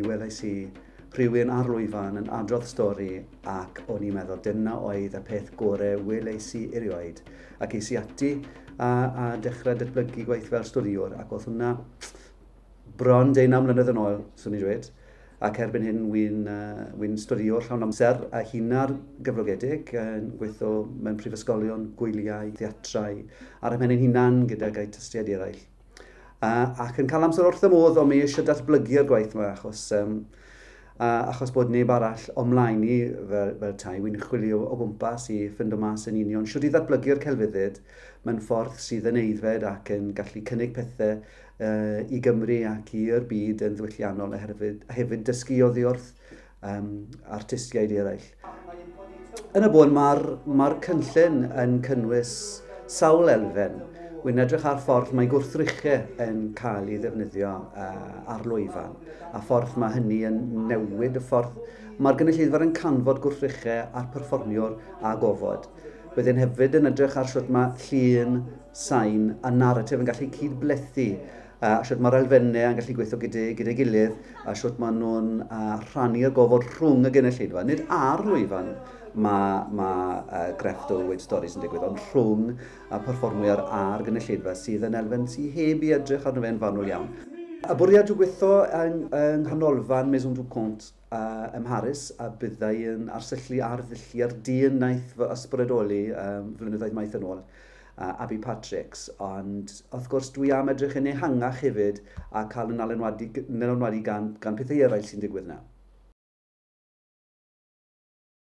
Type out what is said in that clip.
welais i rhywun ar lwyfan yn adrodd stori ac o'n i'n meddwl dyna oedd y peth gorau welais i erioed. Ac es i ati a dechrau datblygu gwaith fel storiwr ac oedd hwnna bron 19 mlynedd yn ôl, swn i dweud. Ac erbyn hyn wy'n storiwr llawn amser a huna'r gyflogedig yn gweithio mewn prifysgolion, gwyliau, theatrau a'r ymenyn hunan gyda gai tystiad eraill. Ac yn cael amser wrth y modd o mi eisiau datblygu'r gwaith yma achos bod neb arall omlaen i fel tai. Wy'n chwilio o gwmpas i ffindo mas yn union siwr i ddatblygu'r celfyddyd mewn ffordd sydd yn eiddfed ac yn gallu cynnig pethau i Gymru ac i'r byd yn ddiwylliannol a hefyd dysgu oddi wrth artistiaid eraill. Yn y bôn, mae'r cynllun yn cynnwys sawl elfen. Wy'n edrych ar ffordd mae gwrthrychau yn cael ei ddefnyddio ar lwyfan. A ffordd mae hynny yn newid y ffordd. Mae'r gynulleidfa yn canfod gwrthrychau a'r perfformiwr a gofod. Byddai'n hefyd yn edrych ar sut mae llun, sain a naratif yn gallu cydblethu. A sut mae'r elfennau yn gallu gweithio gyda'i gilydd a sut maen nhw'n rhannu'r gofod rhwng y gynulleidfa. Nid ar lwyfan mae grefft o weid storis yn digwydd, ond rhwng a perfformwyr a'r gynulleidfa sydd yn elfen sydd heb i edrych arno fe'n fanwl iawn. Y bwriad yw gweithio yng nghanolfan Maison du Comte ym Mharis a byddai yn arsyllu ar ddilliau'r dyn naeth fy ysbrydoli flynyddoedd maith yn ôl, Abi Patricks, ond wrth gwrs dwi am edrych yn ehangach hefyd a cael yn alynwadu gan pethau eraill sy'n digwydd yna.